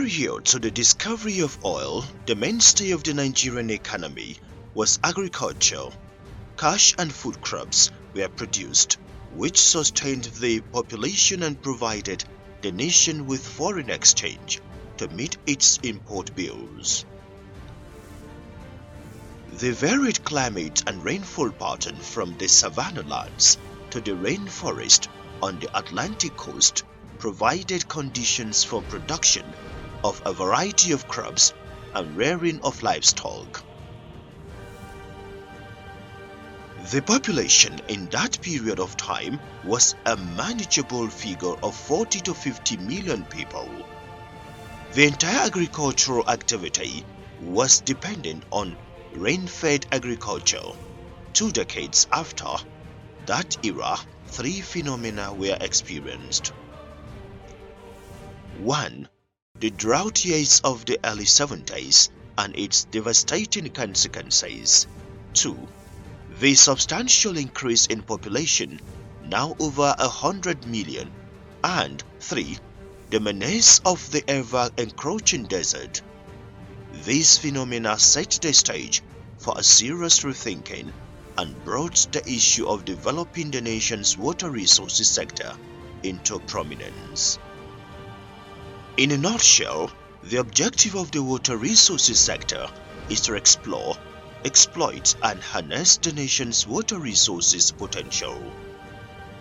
Prior to the discovery of oil, the mainstay of the Nigerian economy was agriculture. Cash and food crops were produced, which sustained the population and provided the nation with foreign exchange to meet its import bills. The varied climate and rainfall pattern from the savanna lands to the rainforest on the Atlantic coast provided conditions for production of a variety of crops and rearing of livestock. The population in that period of time was a manageable figure of 40 to 50 million people. The entire agricultural activity was dependent on rain-fed agriculture. 2 decades after that era, 3 phenomena were experienced. 1. The drought years of the early 70s and its devastating consequences. 2. The substantial increase in population, now over 100 million. And 3. The menace of the ever-encroaching desert. These phenomena set the stage for a serious rethinking and brought the issue of developing the nation's water resources sector into prominence. In a nutshell, the objective of the water resources sector is to explore, exploit and harness the nation's water resources potential.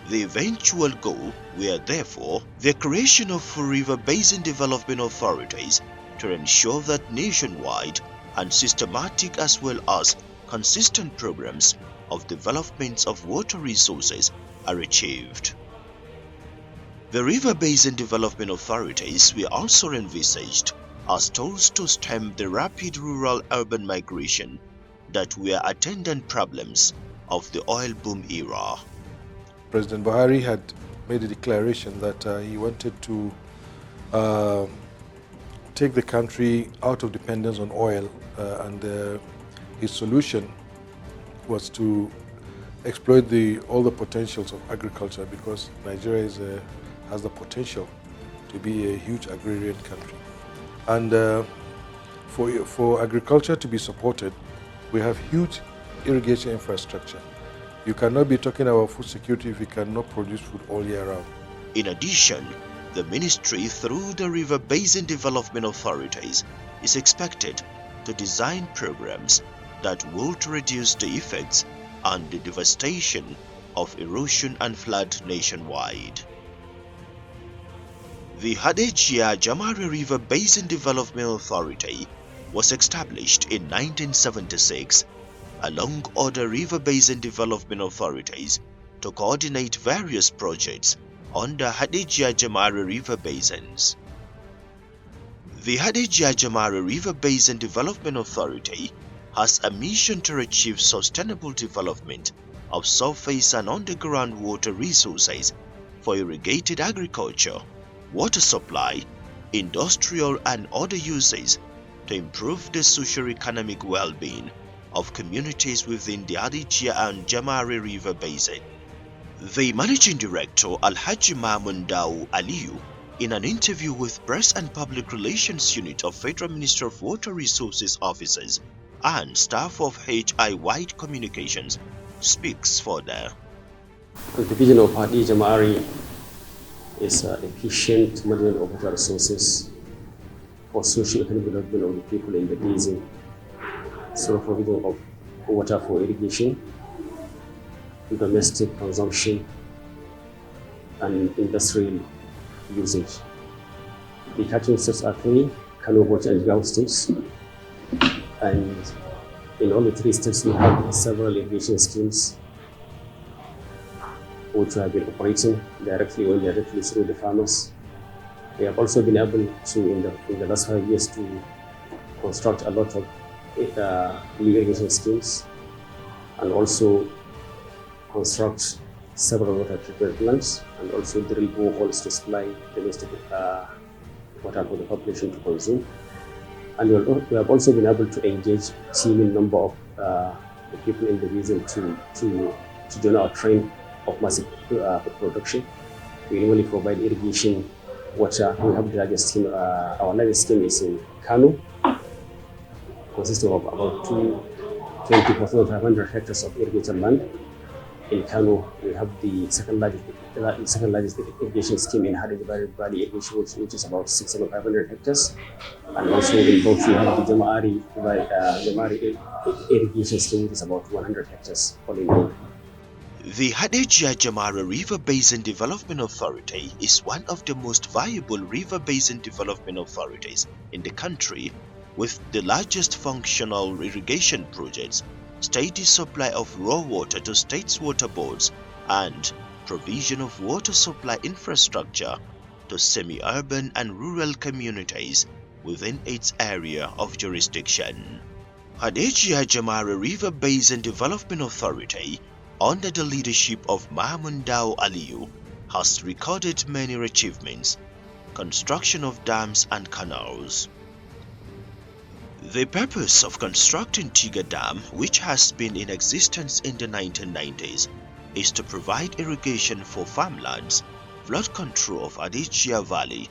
The eventual goal were therefore the creation of river basin development authorities to ensure that nationwide and systematic as well as consistent programs of development of water resources are achieved. The river basin development authorities were also envisaged as tools to stem the rapid rural-urban migration that were attendant problems of the oil boom era. President Buhari had made a declaration that he wanted to take the country out of dependence on oil, and his solution was to exploit all the potentials of agriculture, because Nigeria has the potential to be a huge agrarian country. And for agriculture to be supported, we have huge irrigation infrastructure. You cannot be talking about food security if you cannot produce food all year round. In addition, the ministry through the river basin development authorities is expected to design programs that would reduce the effects and the devastation of erosion and flood nationwide. The Hadejia Jama'Re River Basin Development Authority was established in 1976 along other river basin development authorities to coordinate various projects under Hadejia Jama'Re River Basins. The Hadejia Jama'Re River Basin Development Authority has a mission to achieve sustainable development of surface and underground water resources for irrigated agriculture, water supply, industrial and other uses to improve the socio-economic well-being of communities within the Hadejia and Jama'Re River Basin. The Managing Director Alhaji Mamundau Aliyu, in an interview with Press and Public Relations Unit of Federal Ministry of Water Resources officers and staff of HI-wide communications, speaks further. The division of Hadejia Jama'Re is efficient management of water resources for socio-economic development of the people in the basin, so provision of water for irrigation, domestic consumption, and industrial usage. The catching states are 3: Kano, Bauchi, and Jigawa states, and in all the 3 states we have several irrigation schemes which have been operating directly or indirectly through the farmers. We have also been able to, in the last 5 years, to construct a lot of irrigation schemes and also construct several water treatment plants and also drill boreholes to supply domestic water for the population to consume. And we have also been able to engage a teeming number of the people in the region to join our train of massive production. We normally provide irrigation water. We have the largest scheme. Our largest scheme is in Kano, consisting of about 20,500 hectares of irrigated land. In Kano, we have the second largest irrigation scheme in Hadejia Valley irrigation, which is about 6,500 hectares. And also in both we have the Jama'Re irrigation scheme, which is about 100 hectares all in all. The Hadejia Jama'Re River Basin Development Authority is one of the most viable river basin development authorities in the country, with the largest functional irrigation projects, steady supply of raw water to states' water boards, and provision of water supply infrastructure to semi-urban and rural communities within its area of jurisdiction. Hadejia Jama'Re River Basin Development Authority, under the leadership of Rbda Aliyu, has recorded many achievements: construction of dams and canals. The purpose of constructing Tiga Dam, which has been in existence in the 1990s, is to provide irrigation for farmlands, flood control of Hadejia Valley,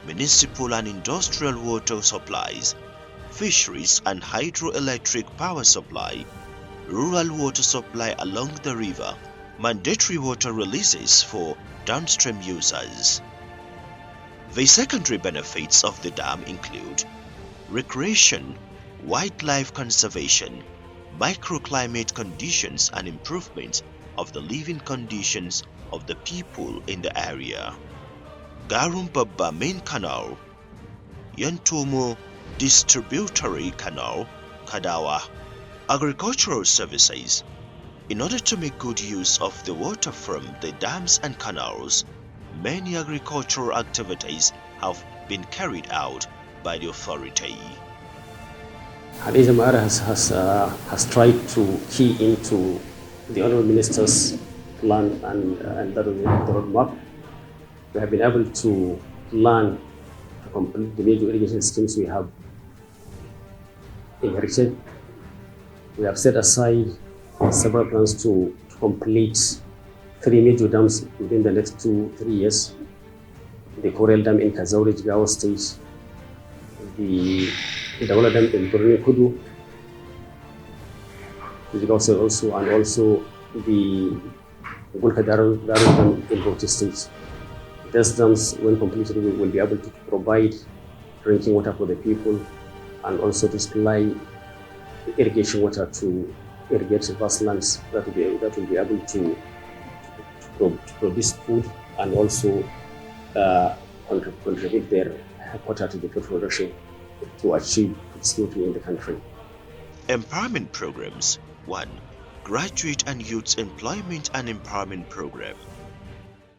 municipal and industrial water supplies, fisheries and hydroelectric power supply, rural water supply along the river, mandatory water releases for downstream users. The secondary benefits of the dam include recreation, wildlife conservation, microclimate conditions and improvement of the living conditions of the people in the area. Garum Babba Main Canal, Yantomo Distributory Canal, Kadawa, agricultural services. In order to make good use of the water from the dams and canals, many agricultural activities have been carried out by the authority. Hadejia has tried to key into the Honorable Minister's plan and the roadmap. We have been able to plan to complete the major irrigation schemes we have inherited. We have set aside several plans to complete 3 major dams within the next 2-3 years. The Coral Dam in Kazaure, Jigawa State, the Daula Dam in Borno Kudu, Jigawa State also, and also the Gulka Daru Dam in Bauchi State. These dams, when completed, will be able to provide drinking water for the people and also to supply irrigation water to irrigate vast lands that will be able to produce food and also contribute their water to the food production to achieve food security in the country. Empowerment programs. 1. Graduate and Youth Employment and Empowerment Program.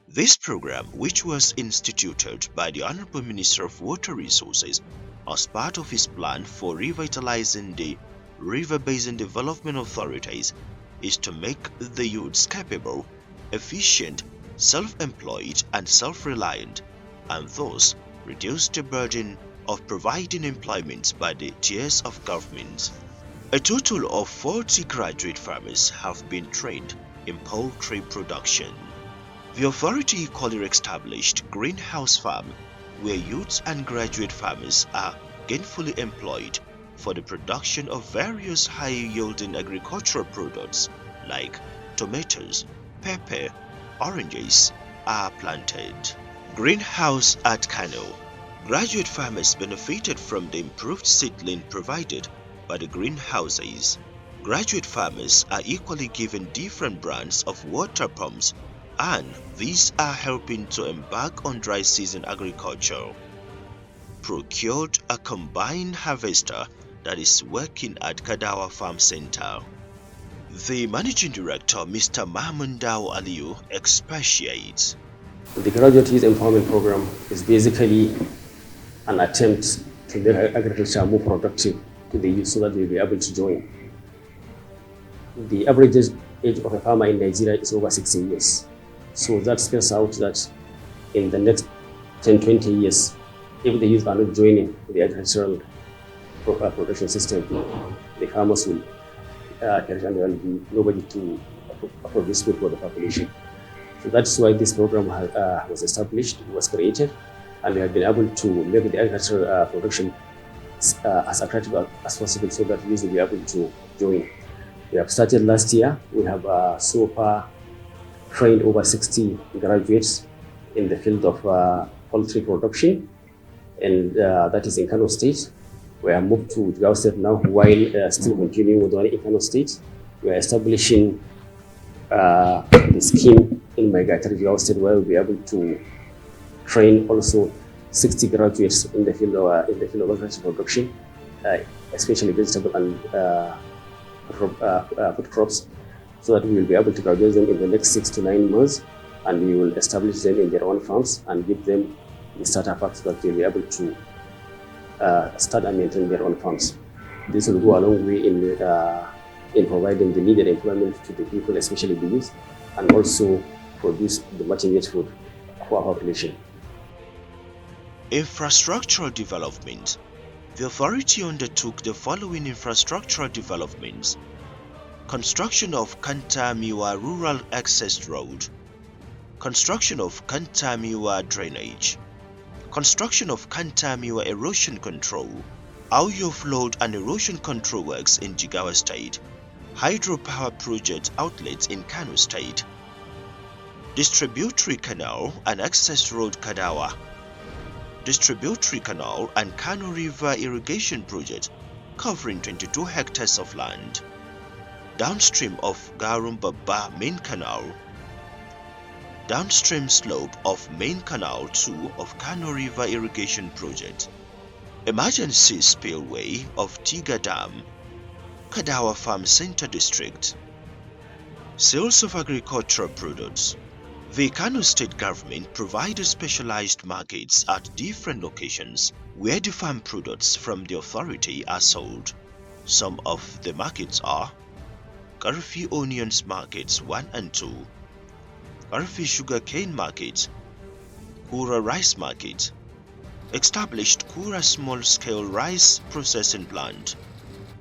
This program, which was instituted by the Honorable Minister of Water Resources as part of his plan for revitalizing the River Basin Development Authorities, is to make the youths capable, efficient, self-employed and self-reliant, and thus reduce the burden of providing employment by the tiers of government. A total of 40 graduate farmers have been trained in poultry production. The authority equally established Greenhouse Farm, where youths and graduate farmers are gainfully employed for the production of various high-yielding agricultural products like tomatoes, pepper, oranges are planted. Greenhouse at Kano. Graduate farmers benefited from the improved seedling provided by the greenhouses. Graduate farmers are equally given different brands of water pumps, and these are helping to embark on dry season agriculture. Procured a combined harvester that is working at Kadawa Farm Center. The Managing Director, Mr. Rbda Aliyu, expatiates. The Graduate Youth Empowerment Program is basically an attempt to make agriculture more productive to the youth so that they will be able to join. The average age of a farmer in Nigeria is over 60 years. So that spells out that in the next 10-20 years, if the youth are not joining the agricultural production system, the farmers will perish and there will be nobody to produce food for the population. So that's why this program was established, it was created, and we have been able to make the agricultural production as attractive as possible so that youth will be able to join. We have started last year. We have so far trained over 60 graduates in the field of poultry production, and that is in Kano State. We have moved to Jigawa State now while still continuing with one in Kano State. We are establishing the scheme in Maigatari, Jigawa State, where we'll be able to train also 60 graduates in the field of agricultural production, especially vegetable and food crops, so that we will be able to graduate them in the next 6 to 9 months, and we will establish them in their own farms and give them the startup packs so that they'll be able to start and maintain their own farms. This will go a long way in providing the needed employment to the people, especially the youth, and also produce the much needed food for our population. Infrastructural development. The authority undertook the following infrastructural developments: construction of Kantamiwa Rural Access Road, construction of Kantamiwa Drainage, construction of Kantamiwa Erosion Control, Auyo Flood and Erosion Control Works in Jigawa State, Hydropower Project outlets in Kano State, Distributary Canal and Access Road Kadawa, Distributary Canal and Kano River Irrigation Project covering 22 hectares of land, downstream of Garumbaba Main Canal, downstream slope of Main Canal 2 of Kano River Irrigation Project, emergency spillway of Tiga Dam, Kadawa Farm Center District, sales of agricultural products. The Kano State government provided specialized markets at different locations where the farm products from the authority are sold. Some of the markets are Karfi Onions Markets 1 and 2, Karfi Sugarcane Market, Kura Rice Market, established Kura Small-Scale Rice Processing Plant,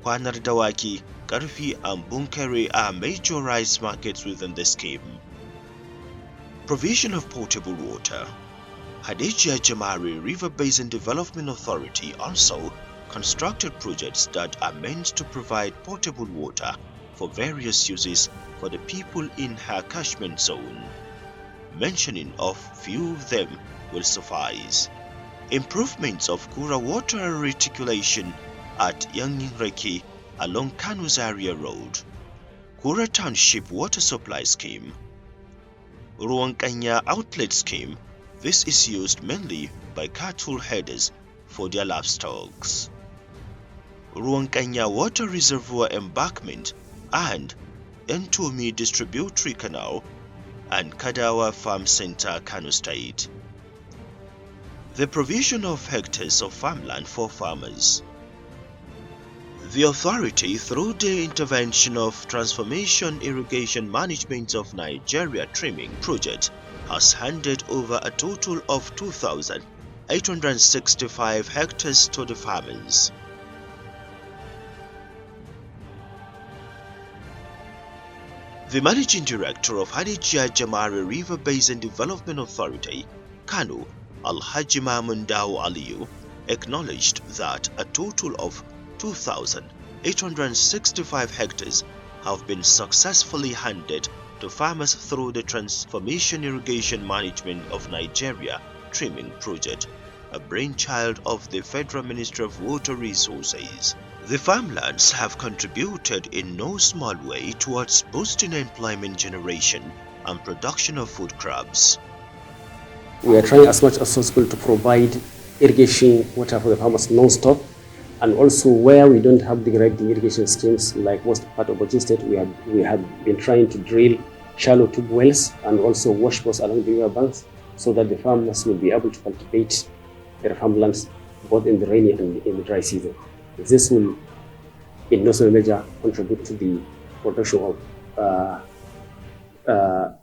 Kwanar Dawaki, Karfi and Bunkere are major rice markets within the scheme. Provision of potable water. Hadejia Jama'Re River Basin Development Authority also constructed projects that are meant to provide potable water for various uses for the people in her catchment zone. Mentioning of few of them will suffice. Improvements of Kura water reticulation at Yanginreki along Kano Zaria Road. Kura Township Water Supply Scheme. Ruwankanya Outlet Scheme. This is used mainly by cattle headers for their livestock. Ruwankanya Water Reservoir Embankment and Entomi Distributary Canal and Kadawa Farm Center, Kano State. The provision of hectares of farmland for farmers. The authority, through the intervention of Transformation Irrigation Management of Nigeria Trimming Project, has handed over a total of 2,865 hectares to the farmers. The Managing Director of Hadejia Jama'Re River Basin Development Authority, Kano, Alhaji Mamundao Aliyu, acknowledged that a total of 2,865 hectares have been successfully handed to farmers through the Transformation Irrigation Management of Nigeria Trimming Project, a brainchild of the Federal Ministry of Water Resources. The farmlands have contributed in no small way towards boosting employment generation and production of food crops. We are trying as much as possible to provide irrigation water for the farmers non-stop, and also where we don't have the right irrigation schemes, like most part of Bauchi State, we have been trying to drill shallow tube wells and also washboards along the river banks, so that the farmers will be able to cultivate their farmlands both in the rainy and in the dry season. This will, in no small measure, contribute to the production of large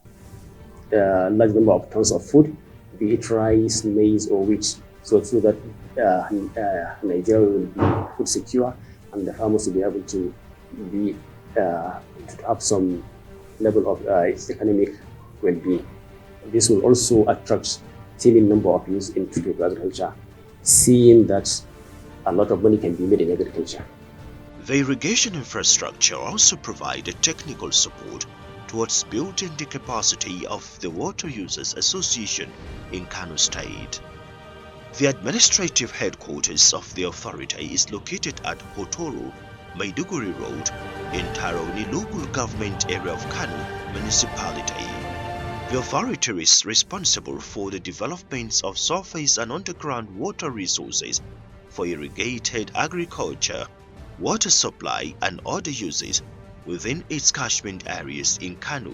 number of tons of food, be it rice, maize, or wheat, so that Nigeria will be food secure and the farmers will be able to have some level of economic well-being. This will also attract telling number of youths into agriculture, seeing that a lot of money can be made in agriculture. The irrigation infrastructure also provided technical support towards building the capacity of the Water Users Association in Kano State. The administrative headquarters of the authority is located at Hotoro, Maiduguri Road in Tarauni local government area of Kano municipality. The authority is responsible for the development of surface and underground water resources for irrigated agriculture, water supply and other uses within its catchment areas in Kano,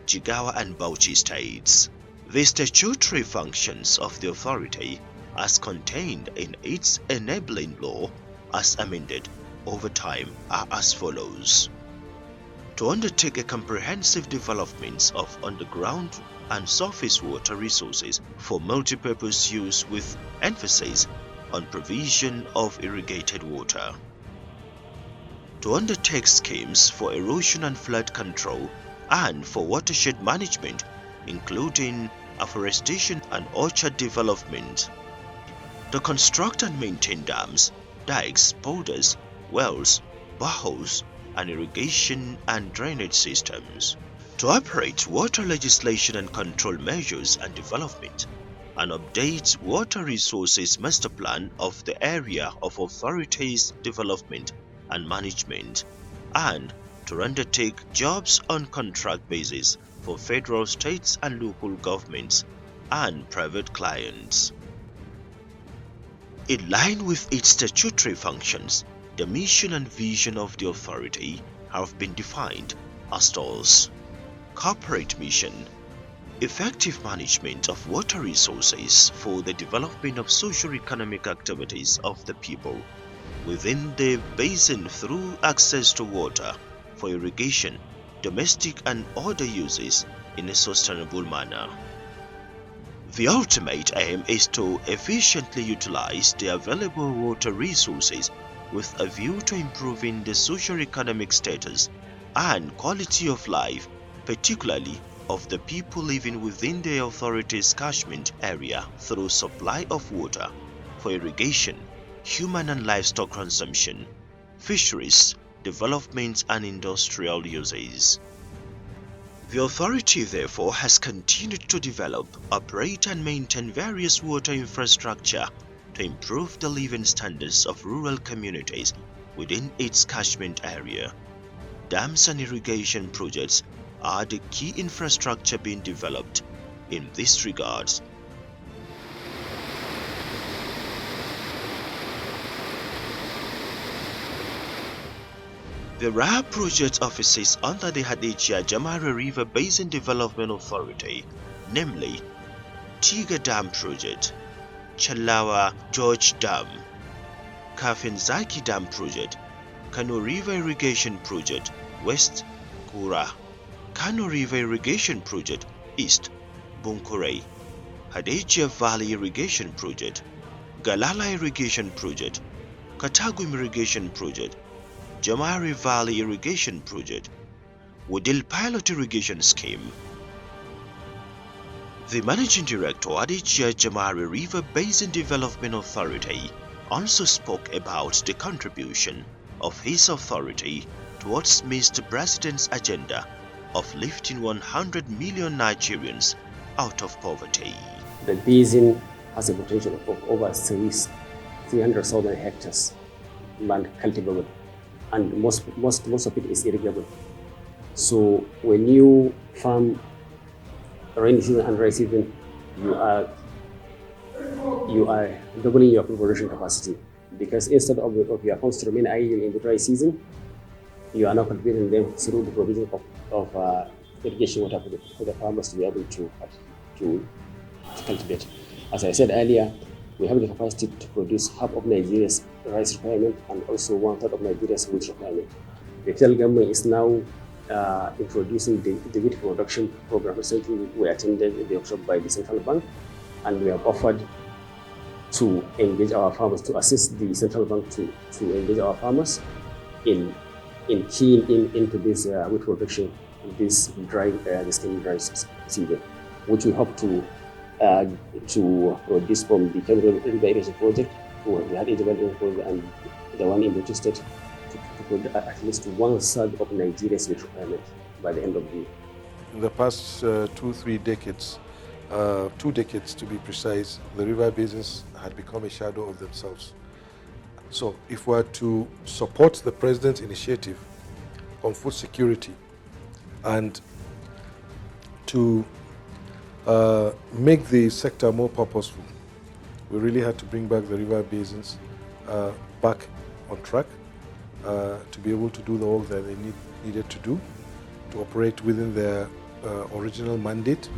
Jigawa and Bauchi states. The statutory functions of the authority as contained in its enabling law as amended over time are as follows. To undertake a comprehensive development of underground and surface water resources for multipurpose use with emphasis on provision of irrigated water. To undertake schemes for erosion and flood control and for watershed management, including afforestation and orchard development. To construct and maintain dams, dikes, boulders, wells, boreholes, and irrigation and drainage systems. To operate water legislation and control measures and development, and update water resources master plan of the area of authorities development and management, and to undertake jobs on contract basis for federal, states and local governments and private clients. In line with its statutory functions, the mission and vision of the authority have been defined as follows. Corporate mission: effective management of water resources for the development of socio-economic activities of the people within the basin through access to water for irrigation, domestic and other uses in a sustainable manner. The ultimate aim is to efficiently utilize the available water resources with a view to improving the socio-economic status and quality of life, particularly of the people living within the authority's catchment area through supply of water for irrigation, human and livestock consumption, fisheries, development and industrial uses. The authority therefore has continued to develop, operate and maintain various water infrastructure to improve the living standards of rural communities within its catchment area. Dams and irrigation projects are the key infrastructure being developed in this regard. There are project offices under the Hadejia Jama'Re River Basin Development Authority, namely Tiga Dam Project, Chalawa George Dam, Kafinzaki Dam Project, Kano River Irrigation Project, West Kura, Kano River Irrigation Project, East Bunkure, Hadejia Valley Irrigation Project, Galala Irrigation Project, Katagum Irrigation Project, Jama'Re Valley Irrigation Project, Wudil Pilot Irrigation Scheme. The Managing Director at Hadejia Jama'Re River Basin Development Authority also spoke about the contribution of his authority towards Mr. President's agenda of lifting 100 million Nigerians out of poverty. The basin has a potential of over 300,000 hectares land cultivable, and most of it is irrigable. So when you farm rainy season and dry season, you are doubling your production capacity, because instead of your farms to remain idle in the dry season, you are now cultivating them through the provision of irrigation water for the farmers to be able to cultivate. As I said earlier, we have the capacity to produce half of Nigeria's rice requirement and also 1/3 of Nigeria's wheat requirement. The federal government is now introducing the wheat production program. Recently, we attended the workshop by the central bank, and we have offered to engage our farmers, to assist the central bank to engage our farmers in keying into this wheat production, this dry season, which we hope to to produce from the Rbda irrigation project to the Hadejia development project and the one in Bauchi State to produce at least 1/3 of Nigeria's requirement by the end of the year. In the past 2-3 decades, 2 decades to be precise, the river basins had become a shadow of themselves. So if we are to support the President's initiative on food security and to make the sector more purposeful, we really had to bring back the river basins back on track to be able to do the work that they needed to do, to operate within their original mandate.